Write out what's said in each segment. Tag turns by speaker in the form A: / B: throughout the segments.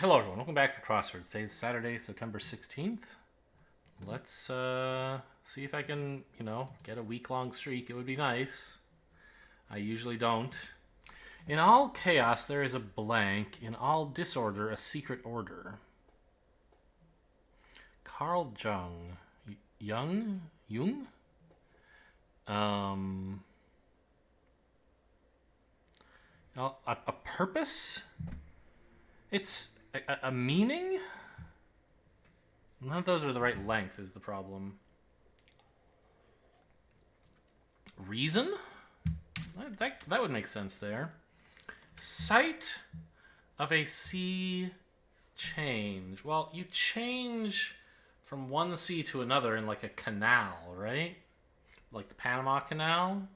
A: Hello, everyone. Welcome back to Crossword. Today's Saturday, September 16th. Let's see if I can, get a week-long streak. It would be nice. I usually don't. In all chaos, there is a blank. In all disorder, a secret order. Carl Jung. Jung? Um, a purpose? It's a meaning? None of those are the right length is the problem. Reason? That would make sense there. Sight of a sea change. Well, you change from one sea to another in like a canal, right? Like the Panama Canal.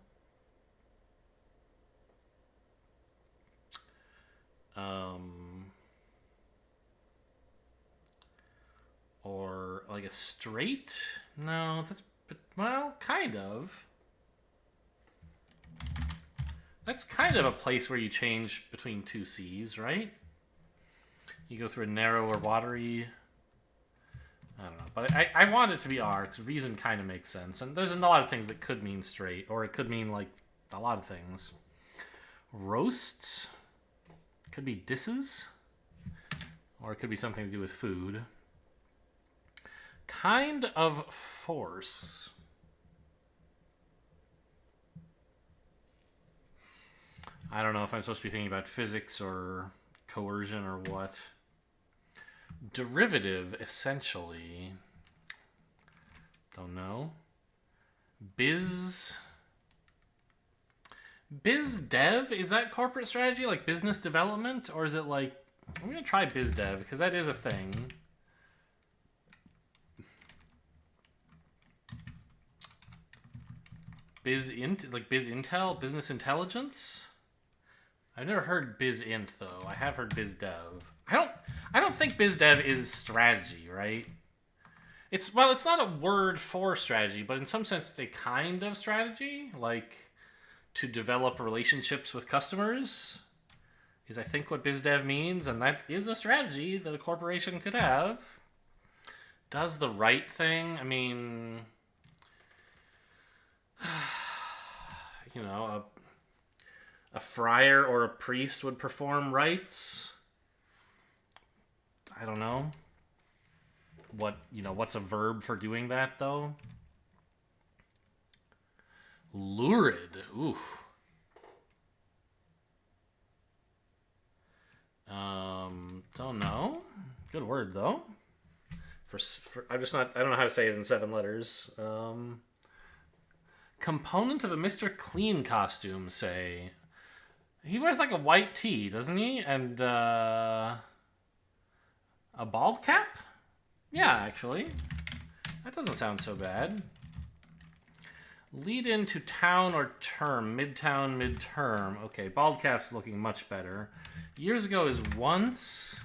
A: Or like a strait? No, well, kind of. That's kind of a place where you change between two seas, right? You go through a narrow or watery. I don't know, but I want it to be R because reason kind of makes sense, and there's a lot of things that could mean straight, or it could mean like a lot of things. Roasts could be disses, or it could be something to do with food. Kind of force. I don't know if I'm supposed to be thinking about physics or coercion or what. Derivative, essentially. Don't know. Biz dev? Is that corporate strategy? Like business development? Or is it like... I'm going to try biz dev because that is a thing. Biz intel? Business intelligence? I've never heard biz int though. I have heard biz dev. I don't think biz dev is strategy, right? It's not a word for strategy, but in some sense it's a kind of strategy, like to develop relationships with customers is I think what biz dev means, and that is a strategy that a corporation could have. Does the right thing? I mean, a friar or a priest would perform rites. I don't know. What's a verb for doing that, though? Lurid. Ooh. Don't know. Good word, though. I don't know how to say it in 7 letters. Component of a Mr. Clean costume, say. He wears like a white tee, doesn't he? And a bald cap? Yeah, actually. That doesn't sound so bad. Lead into town or term. Midtown, midterm. Okay, bald cap's looking much better. Years ago is once.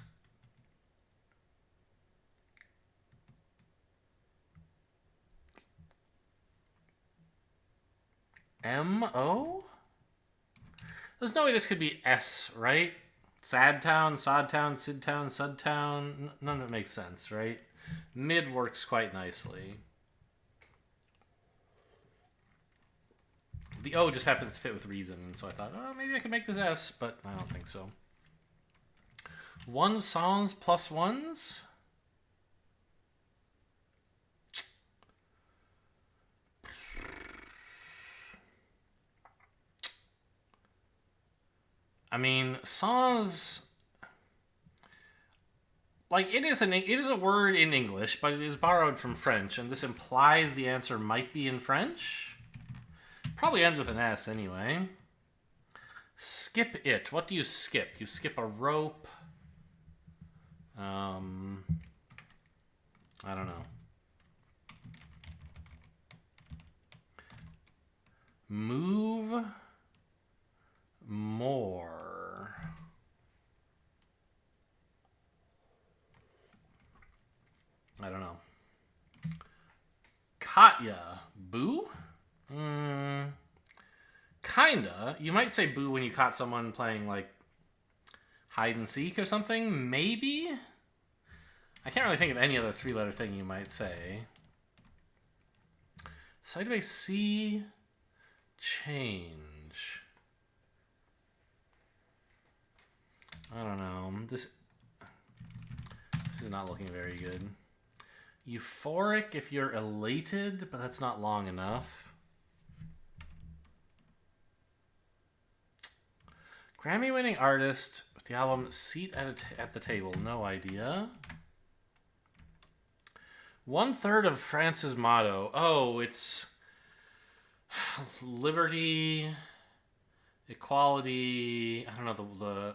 A: M-O? There's no way this could be S, right? Sad town, sod town, sid town, sud town. None of it makes sense, right? Mid works quite nicely. The O just happens to fit with reason, and so I thought, oh, maybe I could make this S, but I don't think so. One sans plus ones? I mean, sans... Like, it is a word in English, but it is borrowed from French, and this implies the answer might be in French. Probably ends with an S anyway. Skip it. What do you skip? You skip a rope. I don't know. Move more. I don't know. Katya. Boo? Kinda. You might say boo when you caught someone playing, like, Hide and seek or something? Maybe? I can't really think of any other three-letter thing you might say. Sideways C change. I don't know. This is not looking very good. Euphoric if you're elated, but that's not long enough. Grammy-winning artist with the album Seat at the Table. No idea. 1/3 of France's motto. Oh, it's liberty, equality. I don't know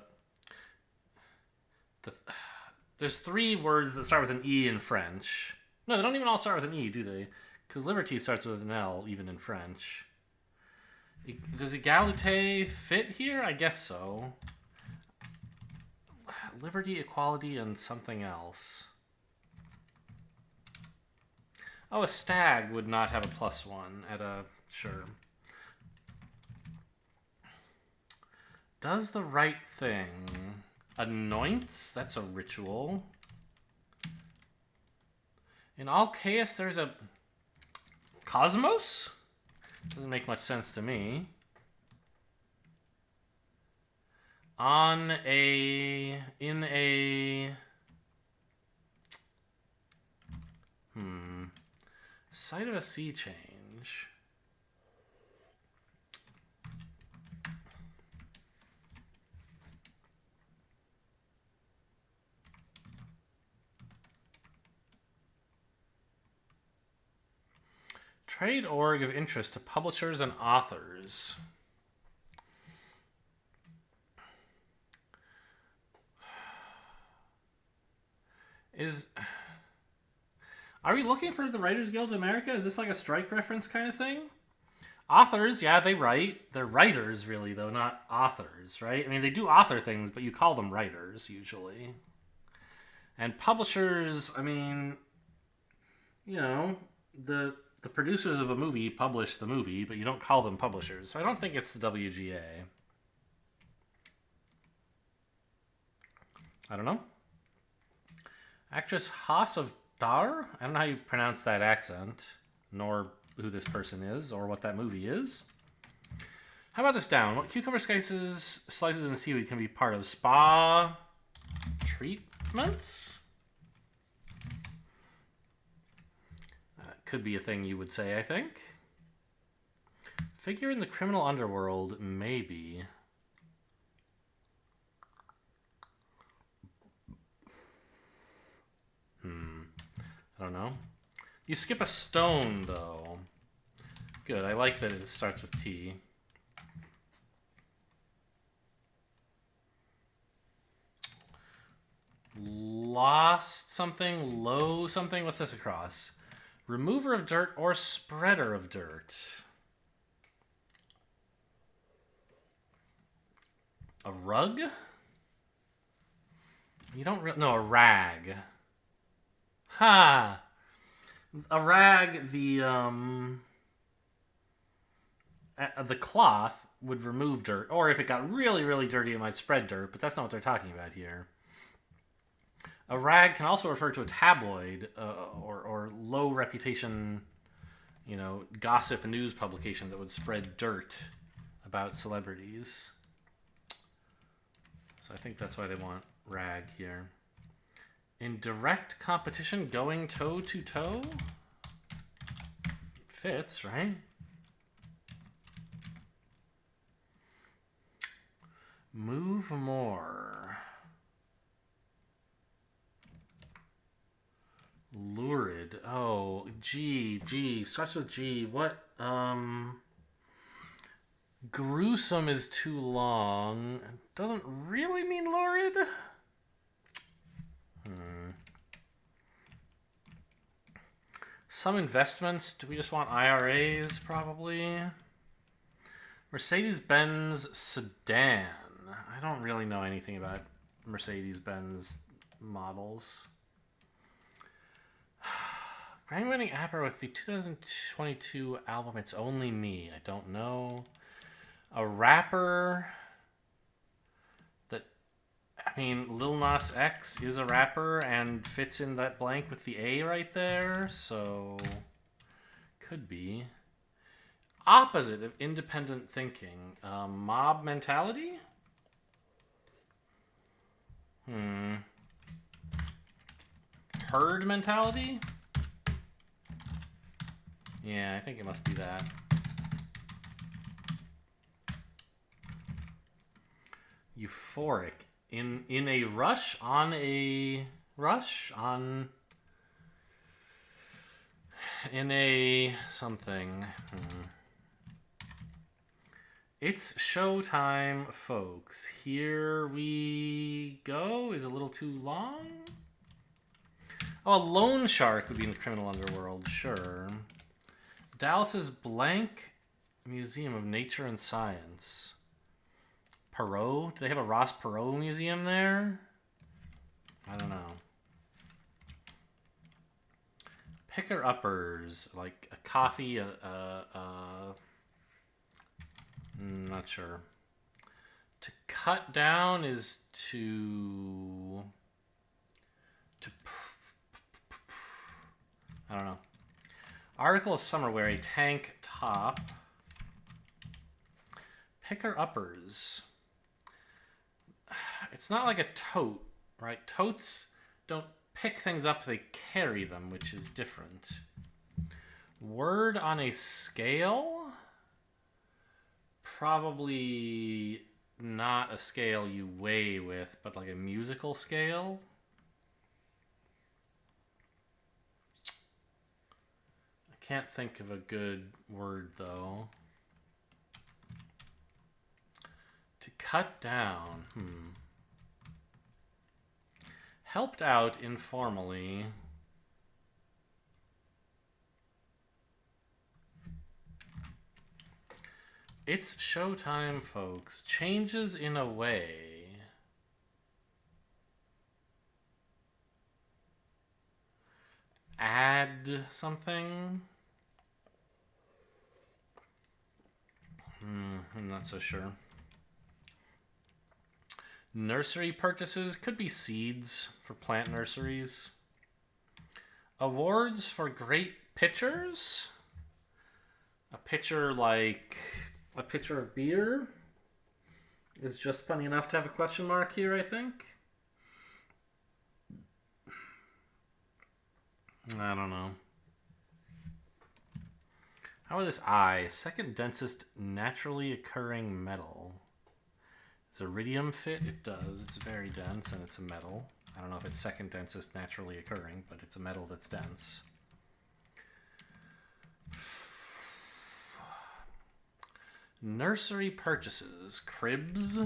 A: there's 3 words that start with an E in French. No, they don't even all start with an E, do they? Because liberty starts with an L, even in French. Does egalite fit here? I guess so. Liberty, equality, and something else. Oh, a stag would not have a +1 at a... Sure. Does the right thing. Anoints? That's a ritual. In all chaos, there's a... Cosmos? Doesn't make much sense to me. On a... In a... Site of a sea change. Trade org of interest to publishers and authors. Are we looking for the Writers Guild of America? Is this like a strike reference kind of thing? Authors, yeah, they write. They're writers, really, though, not authors, right? I mean, they do author things, but you call them writers, usually. And publishers, I mean, you know, the producers of a movie publish the movie, but you don't call them publishers. So I don't think it's the WGA. I don't know. Actress Haas of Dar? I don't know how you pronounce that accent, nor who this person is, or what that movie is. How about this down? What cucumber slices and seaweed can be part of spa treatments? That could be a thing you would say, I think. Figure in the criminal underworld, maybe. I don't know. You skip a stone, though. Good. I like that it starts with T. Lost something, low something. What's this across? Remover of dirt or spreader of dirt. A rug? You don't no, a rag. Ha! A rag, the cloth would remove dirt, or if it got really, really dirty, it might spread dirt, but that's not what they're talking about here. A rag can also refer to a tabloid or low reputation, you know, gossip and news publication that would spread dirt about celebrities. So I think that's why they want rag here. In direct competition, going toe-to-toe? Fits, right? Move more. Lurid. Oh, G. Starts with G. What? Gruesome is too long. Doesn't really mean lurid? Some investments. Do we just want IRAs, probably? Mercedes-Benz sedan. I don't really know anything about Mercedes-Benz models. Grammy-winning rapper with the 2022 album It's Only Me. I don't know. A rapper that I mean, Lil Nas X is a rapper and fits in that blank with the A right there, so could be. Opposite of independent thinking. Mob mentality? Herd mentality? Yeah, I think it must be that. Euphoric. In a rush? On a rush? On... In a something. It's showtime, folks. Here we go. Is a little too long? Oh, a loan shark would be in the criminal underworld, sure. Dallas's blank Museum of Nature and Science. Perot? Do they have a Ross Perot museum there? I don't know. Picker-uppers, like a coffee, not sure. To cut down is to I don't know. Article of summer wear, a tank top. Picker-uppers. It's not like a tote, right? Totes don't pick things up, they carry them, which is different. Word on a scale? Probably not a scale you weigh with, but like a musical scale. I can't think of a good word, though. To cut down. Helped out informally. It's showtime, folks. Changes in a way. Add something. I'm not so sure. Nursery purchases could be seeds for plant nurseries. Awards for great pitchers. A pitcher like a pitcher of beer is just funny enough to have a question mark here, I think. I don't know. How about this I? Second densest naturally occurring metal. Does iridium fit? It does. It's very dense and it's a metal. I don't know if it's second densest naturally occurring, but it's a metal that's dense. Nursery purchases. Cribs.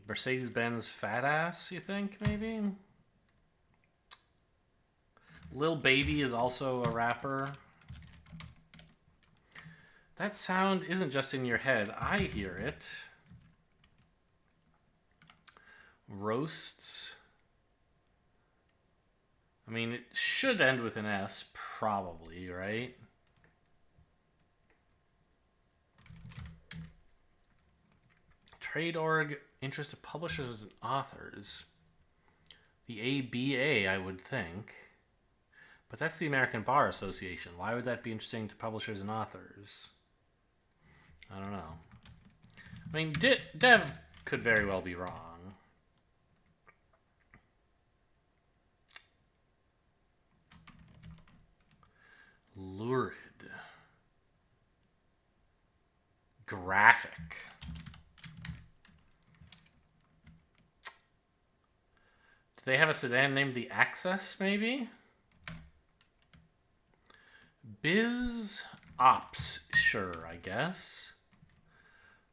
A: Mercedes-Benz fat ass, you think, maybe? Lil Baby is also a rapper. That sound isn't just in your head. I hear it. Roasts. I mean, it should end with an S, probably, right? Trade org, interest of publishers and authors. The ABA, I would think. But that's the American Bar Association. Why would that be interesting to publishers and authors? I don't know. I mean, Dev could very well be wrong. Lurid. Graphic. Do they have a sedan named the Access, maybe? Biz Ops, sure, I guess.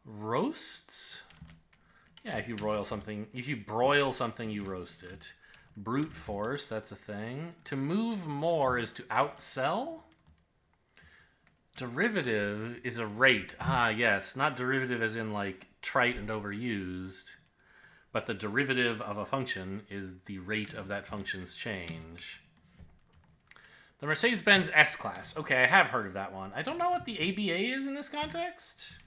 A: Roasts? Yeah, if you broil something, you roast it. Brute force, that's a thing. To move more is to outsell? Derivative is a rate. Ah, yes, not derivative as in like trite and overused, but the derivative of a function is the rate of that function's change. The Mercedes-Benz S-Class. Okay, I have heard of that one. I don't know what the ABA is in this context.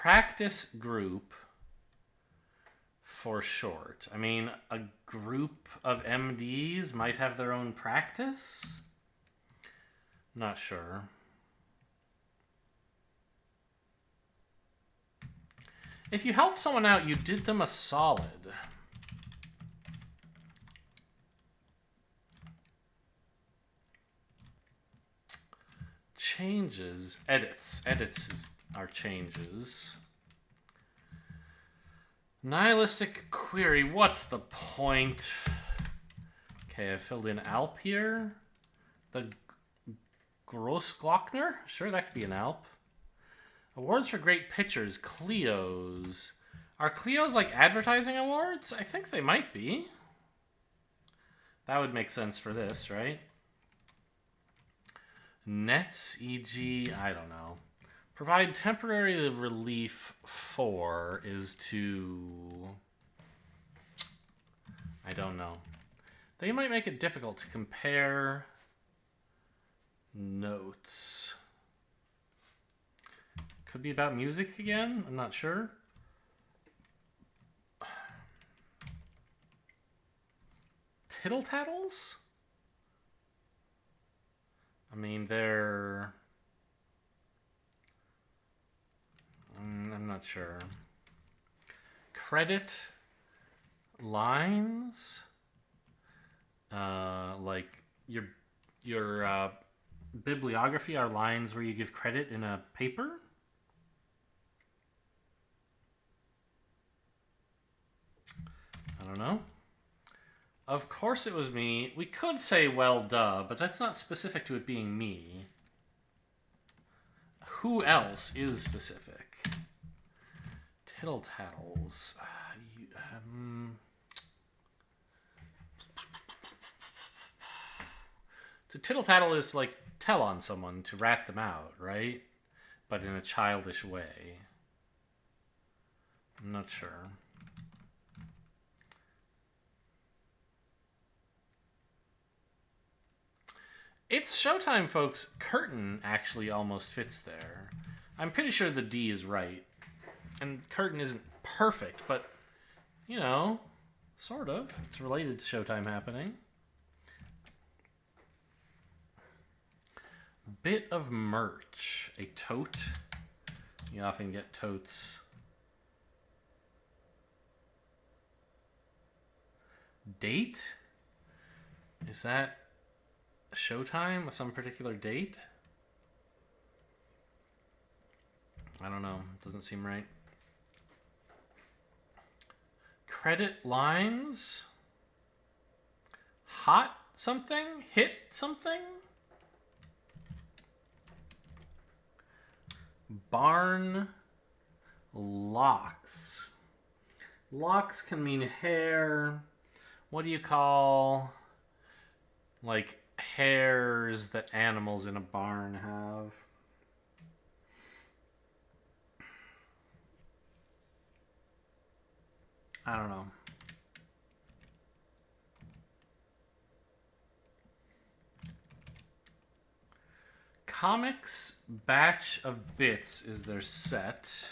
A: Practice group for short. I mean, a group of MDs might have their own practice? Not sure. If you helped someone out, you did them a solid. Changes. Edits. Edits are changes. Nihilistic query. What's the point? Okay, I filled in Alp here. The Grossglockner? Sure, that could be an Alp. Awards for great pictures. Clios. Are Clios like advertising awards? I think they might be. That would make sense for this, right? Nets, e.g., I don't know. Provide temporary relief for is to... I don't know. They might make it difficult to compare notes. Could be about music again? I'm not sure. Tittle-tattles? I mean, they're... I'm not sure. Credit lines? Like your bibliography are lines where you give credit in a paper? I don't know. Of course it was me. We could say well duh, but that's not specific to it being me. Who else is specific? Tittle-tattles. So tittle-tattle is like tell on someone to rat them out, right? But in a childish way. I'm not sure. It's Showtime, folks. Curtain actually almost fits there. I'm pretty sure the D is right. And curtain isn't perfect, but, you know, sort of. It's related to Showtime happening. Bit of merch. A tote. You often get totes. Date? Is that Showtime? Some particular date? I don't know. Doesn't seem right. Credit lines? Hot something? Hit something? Barn locks. Locks can mean hair. What do you call, like, hairs that animals in a barn have? I don't know. Comics batch of bits is their set.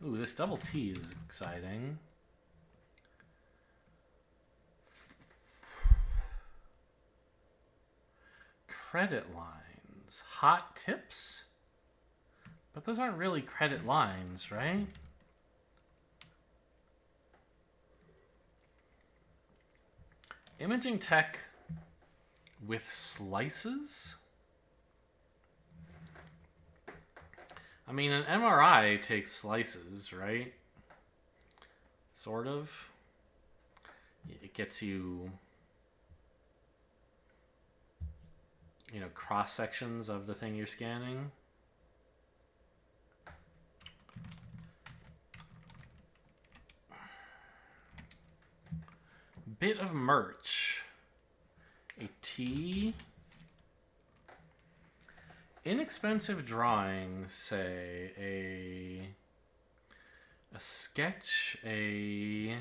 A: Ooh, this double T is exciting. Credit lines. Hot tips? But those aren't really credit lines, right? Imaging tech with slices? I mean, an MRI takes slices, right? Sort of. It gets you, you know, cross sections of the thing you're scanning. Bit of merch. A T. Inexpensive drawing, say a sketch, a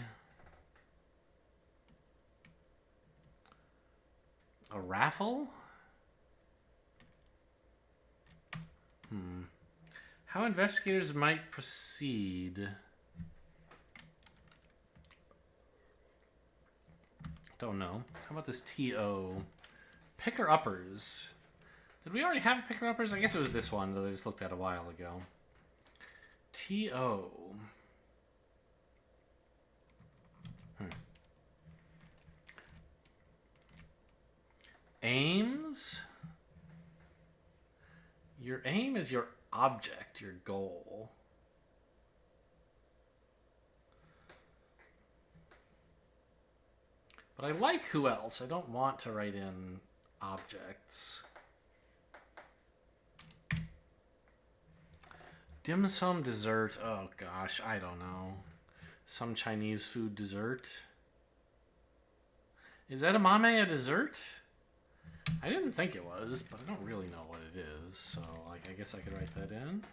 A: raffle? How investigators might proceed. Don't know. How about this TO? Picker-uppers. Did we already have picker-uppers? I guess it was this one that I just looked at a while ago. TO. Aims? Your aim is your object, your goal. But I like who else. I don't want to write in objects. Dim sum dessert. Oh gosh, I don't know. Some Chinese food dessert. Is edamame a dessert? I didn't think it was, but I don't really know what it is. So, like, I guess I could write that in.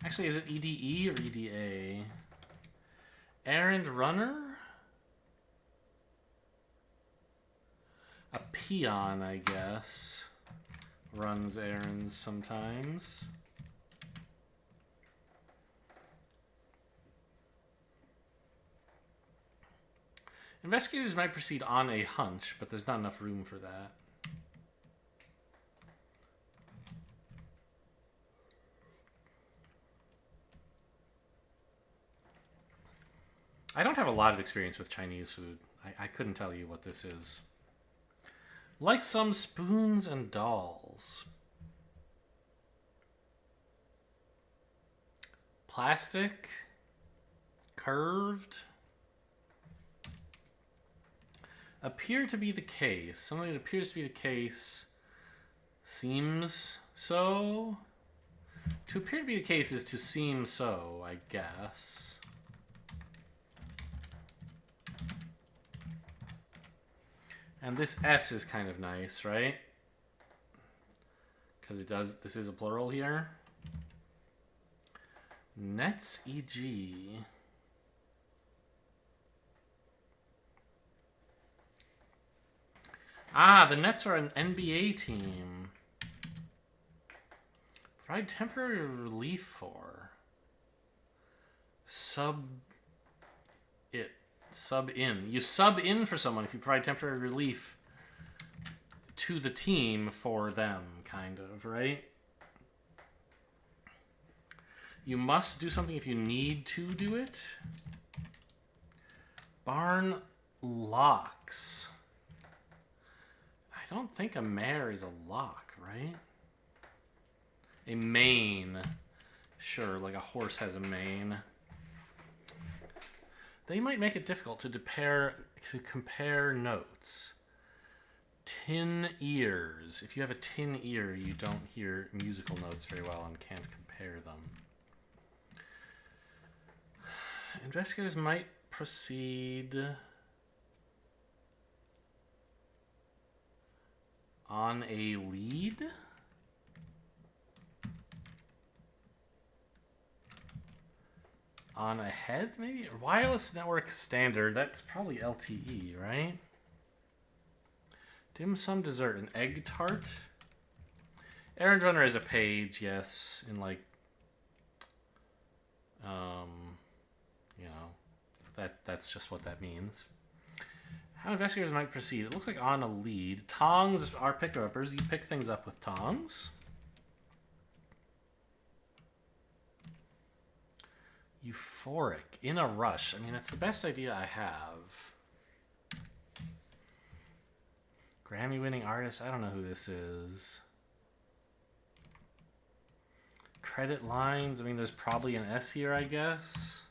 A: Actually, is it EDE or EDA? Errand runner? A peon, I guess. Runs errands sometimes. Investigators might proceed on a hunch, but there's not enough room for that. I don't have a lot of experience with Chinese food. I couldn't tell you what this is. Like some spoons and dolls. Plastic. Curved. Appear to be the case. Something that appears to be the case seems so. To appear to be the case is to seem so, I guess. And this S is kind of nice, right? Because it does, this is a plural here. Nets e.g. Ah, the Nets are an NBA team. Provide temporary relief for. Sub in. You sub in for someone if you provide temporary relief to the team for them, kind of, right? You must do something if you need to do it. Barn locks. I don't think a mare is a lock, right? A mane. Sure, like a horse has a mane. They might make it difficult to compare notes. Tin ears. If you have a tin ear, you don't hear musical notes very well and can't compare them. Investigators might proceed on a lead. On ahead, maybe? Wireless network standard. That's probably LTE, right? Dim sum dessert. An egg tart. Errand runner is a page, yes. In like, you know, that's just what that means. How investigators might proceed. It looks like on a lead. Tongs are picker-uppers. You pick things up with tongs. Euphoric. In a rush. I mean, that's the best idea I have. Grammy-winning artist. I don't know who this is. Credit lines. I mean, there's probably an S here, I guess.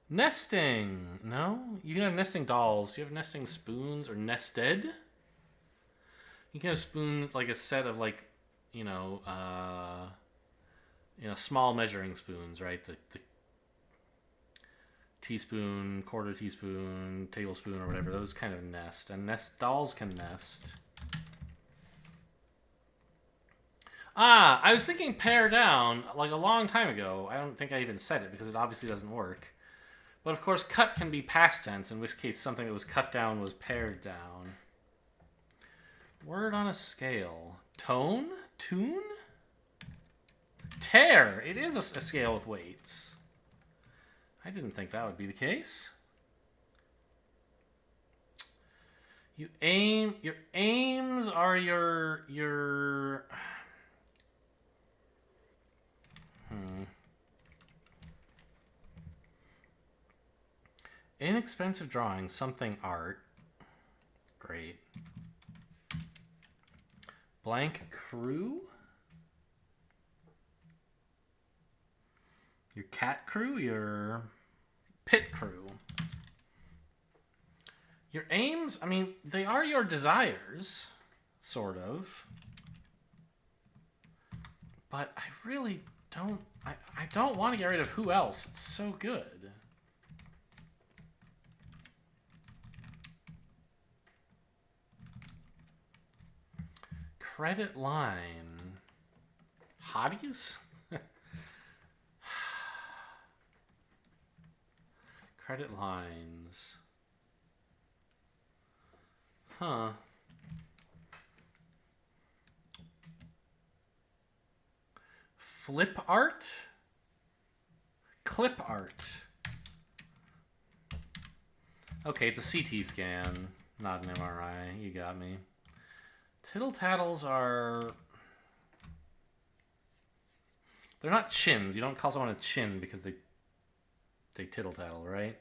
A: Nesting. No? You can have nesting dolls. Do you have nesting spoons or nested? You can have spoons, like a set of, like, you know, small measuring spoons, right? The teaspoon, quarter teaspoon, tablespoon, or whatever. Those kind of nest. And nest dolls can nest. Ah, I was thinking pare down like a long time ago. I don't think I even said it because it obviously doesn't work. But of course, cut can be past tense, in which case something that was cut down was pared down. Word on a scale. Tone? Tune? Tear. It is a scale with weights. I didn't think that would be the case. You aim. Your aims are your. Inexpensive drawing, something art. Great. Blank crew? Your cat crew? Your pit crew? Your aims, I mean, they are your desires, sort of. But I really don't, I don't want to get rid of who else. It's so good. Credit line. Hotties? Credit lines. Huh. Flip art? Clip art. Okay, it's a CT scan, not an MRI. You got me. Tittle-tattles are... They're not chins. You don't call someone a chin because they tittle-tattle, right?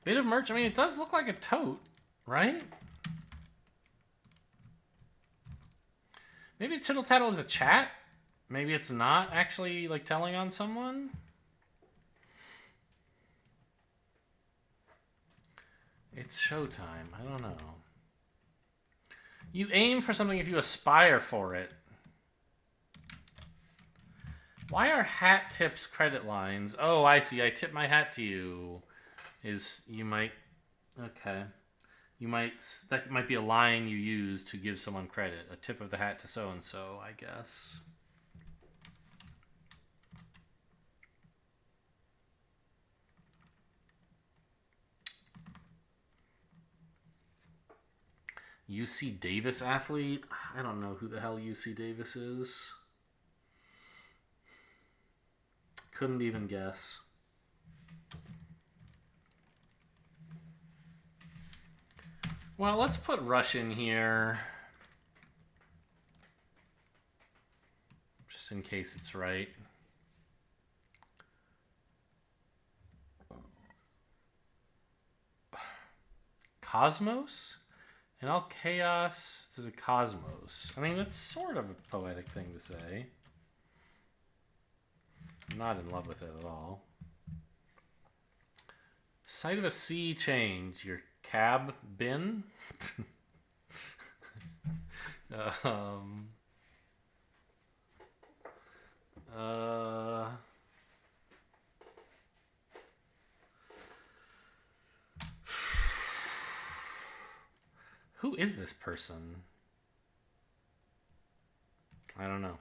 A: Bit of merch. I mean, it does look like a tote, right? Maybe tittle-tattle is a chat. Maybe it's not actually like telling on someone. It's showtime. I don't know. You aim for something if you aspire for it. Why are hat tips credit lines? Oh, I see. I tip my hat to you. You might... Okay. You might... That might be a line you use to give someone credit. A tip of the hat to so-and-so, I guess. UC Davis athlete? I don't know who the hell UC Davis is. Couldn't even guess. Well, let's put Russian here. Just in case it's right. Cosmos? In all chaos, there's a cosmos. I mean, that's sort of a poetic thing to say. I'm not in love with it at all. Sight of a sea change. Your cab bin? Who is this person? I don't know.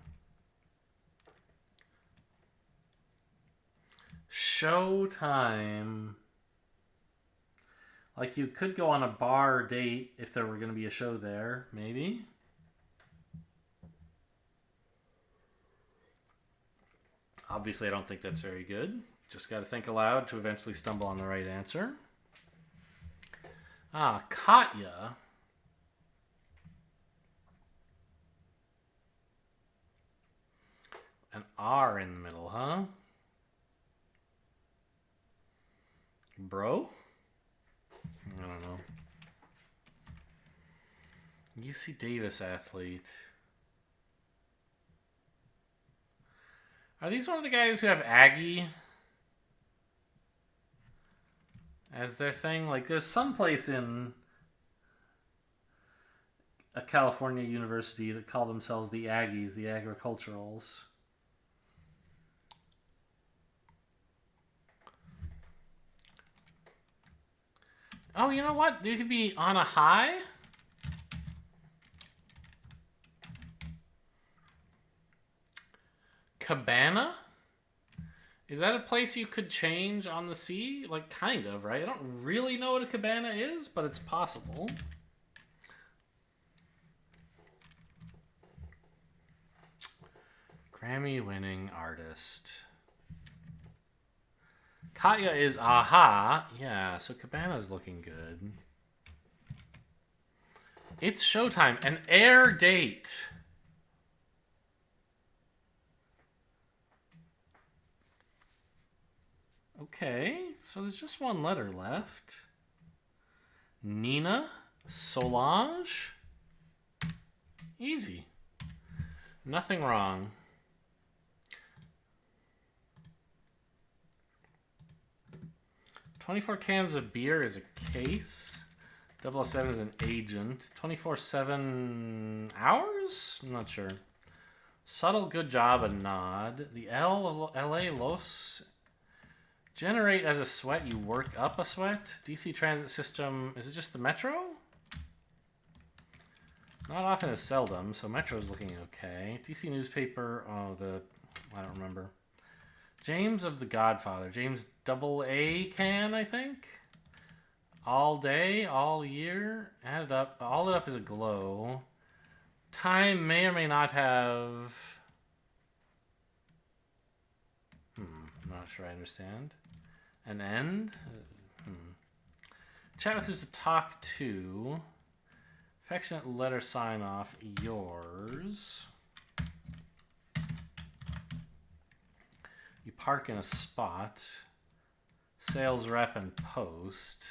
A: Showtime. Like, you could go on a bar date if there were going to be a show there, maybe. Obviously, I don't think that's very good. Just got to think aloud to eventually stumble on the right answer. Ah, Katya. An R in the middle, huh? Bro? I don't know. UC Davis athlete. Are these one of the guys who have Aggie as their thing? Like, there's some place in a California university that call themselves the Aggies, the agriculturals. Oh, you know what? You could be on a high. Cabana? Is that a place you could change on the sea? Like, kind of, right? I don't really know what a cabana is, but it's possible. Grammy-winning artist. Katya is aha. Yeah, so Cabana's looking good. It's showtime. An air date. Okay, so there's just one letter left. Nina? Solange? Easy. Nothing wrong. 24 cans of beer is a case. 007 is an agent. 24/7 hours? I'm not sure. Subtle, good job, a nod. The L of LA, Los. Generate as a sweat, you work up a sweat. DC transit system, is it just the Metro? Not often is seldom, so Metro's looking okay. DC newspaper, I don't remember. James of the Godfather. James AA can, I think. All day, all year. Add it up. All it up is a glow. Time may or may not have... I'm not sure I understand. An end? Chat with who's to talk to. Affectionate letter sign off. Yours. You park in a spot. Sales rep and post.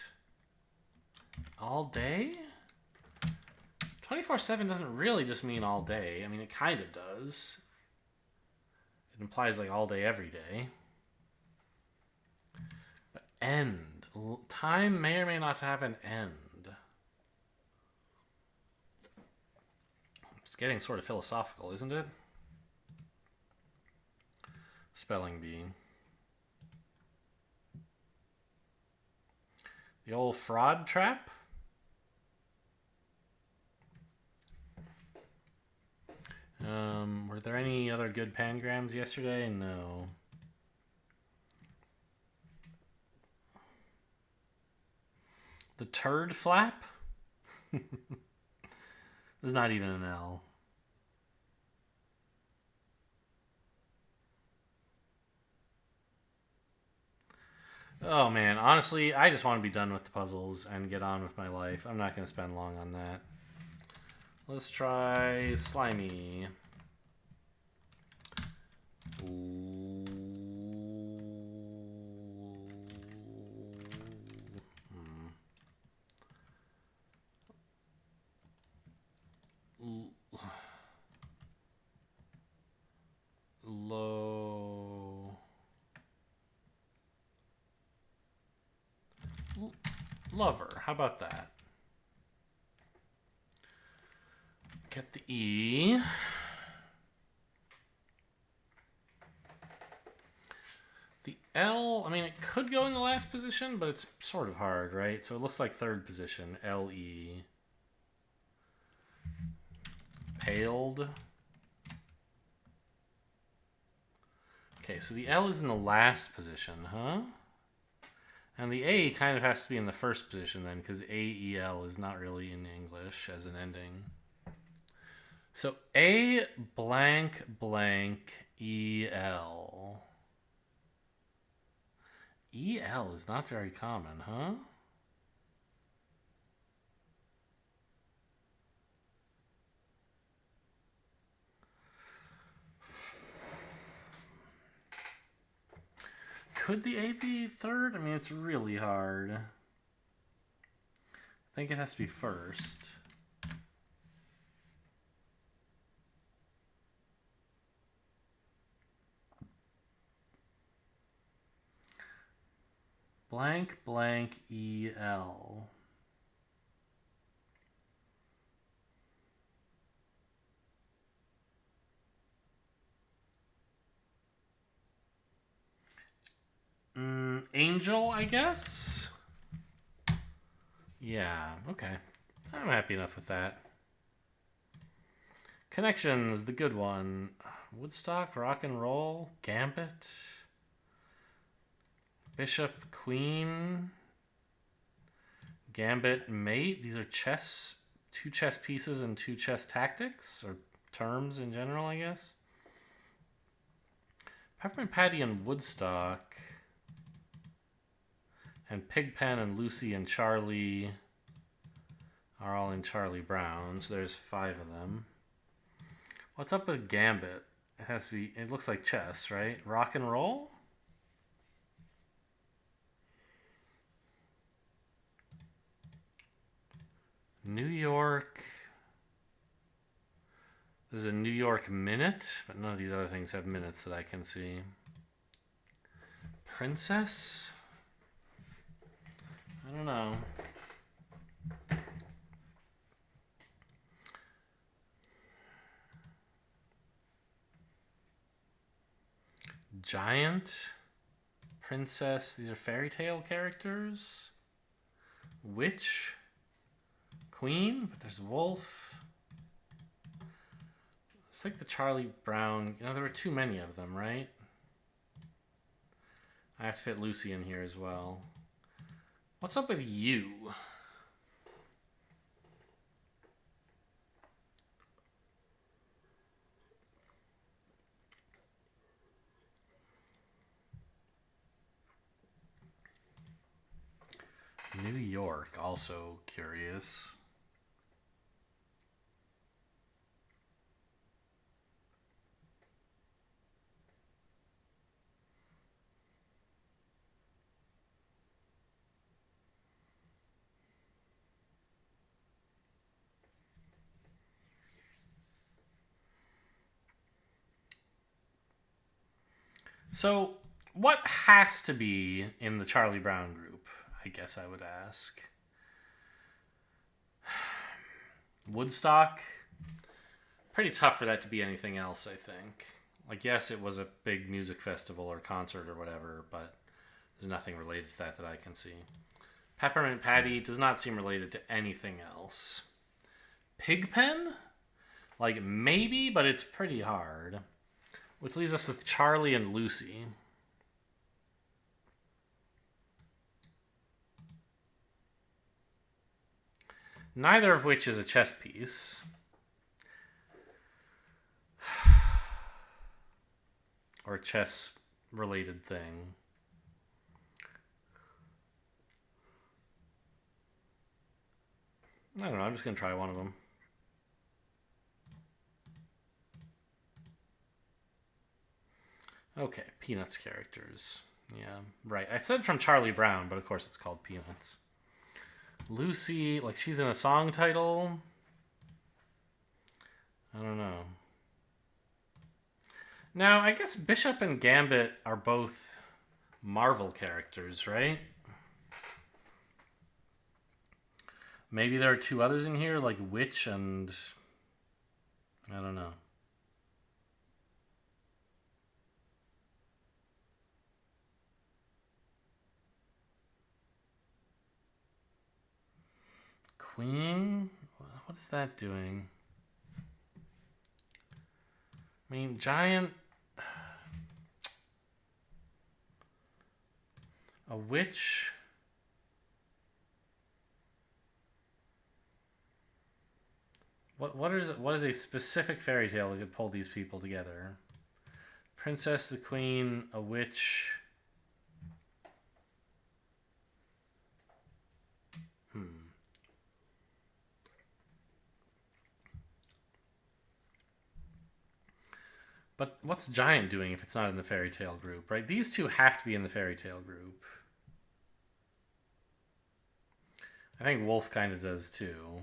A: All day? 24/7 doesn't really just mean all day. I mean, it kind of does. It implies like all day, every day. But end. Time may or may not have an end. It's getting sort of philosophical, isn't it? Spelling bee. The old fraud trap. Were there any other good pangrams yesterday? No. The turd flap? There's not even an L. Oh man, honestly, I just want to be done with the puzzles and get on with my life. I'm not going to spend long on that. Let's try slimy. Low. Lover. How about that? Get the E. The L, I mean, it could go in the last position, but it's sort of hard, right? So it looks like third position. L-E. Paled. Okay, so the L is in the last position, huh? And the A kind of has to be in the first position then, because A-E-L is not really in English as an ending. So A blank blank E-L. E-L is not very common, huh? Could the A be third? I mean, it's really hard. I think it has to be first. Blank blank E-L. Angel, I guess? Yeah, okay. I'm happy enough with that. Connections, the good one. Woodstock, rock and roll, gambit, bishop, queen, gambit, mate. These are chess, 2 chess pieces and 2 chess tactics, or terms in general, I guess. Peppermint Patty and Woodstock, and Pigpen and Lucy and Charlie are all in Charlie Brown, so there's 5 of them. What's up with gambit? It has to be, it looks like chess, right? Rock and roll? New York. There's a New York minute, but none of these other things have minutes that I can see. Princess? I don't know. Giant, princess, these are fairy tale characters. Witch, queen, but there's wolf. It's like the Charlie Brown, there were too many of them, right? I have to fit Lucy in here as well. What's up with you? New York, also curious. So, what has to be in the Charlie Brown group? I guess I would ask. Woodstock? Pretty tough for that to be anything else, I think. Like, yes, it was a big music festival or concert or whatever, but there's nothing related to that that I can see. Peppermint Patty does not seem related to anything else. Pigpen? Like, maybe, but it's pretty hard. Which leaves us with Charlie and Lucy. Neither of which is a chess piece. Or a chess-related thing. I don't know, I'm just going to try one of them. Okay, Peanuts characters. Yeah, right. I said from Charlie Brown, but of course it's called Peanuts. Lucy, like she's in a song title. I don't know. Now, I guess Bishop and Gambit are both Marvel characters, right? Maybe there are 2 others in here, like Witch and... I don't know. Queen? What is that doing? I mean, giant... A witch... What is a specific fairy tale that could pull these people together? Princess, the Queen, a witch... But what's Giant doing if it's not in the fairy tale group, right? These 2 have to be in the fairy tale group. I think Wolf kind of does too.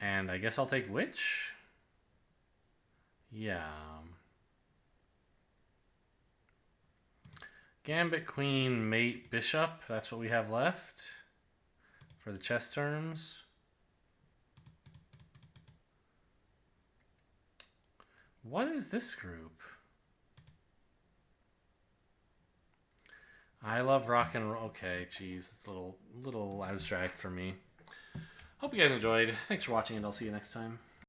A: And I guess I'll take Witch? Yeah. Gambit, Queen, Mate, Bishop. That's what we have left for the chess terms. What is this group? I love rock and roll. Okay, geez, it's a little abstract for me. Hope you guys enjoyed. Thanks for watching, and I'll see you next time.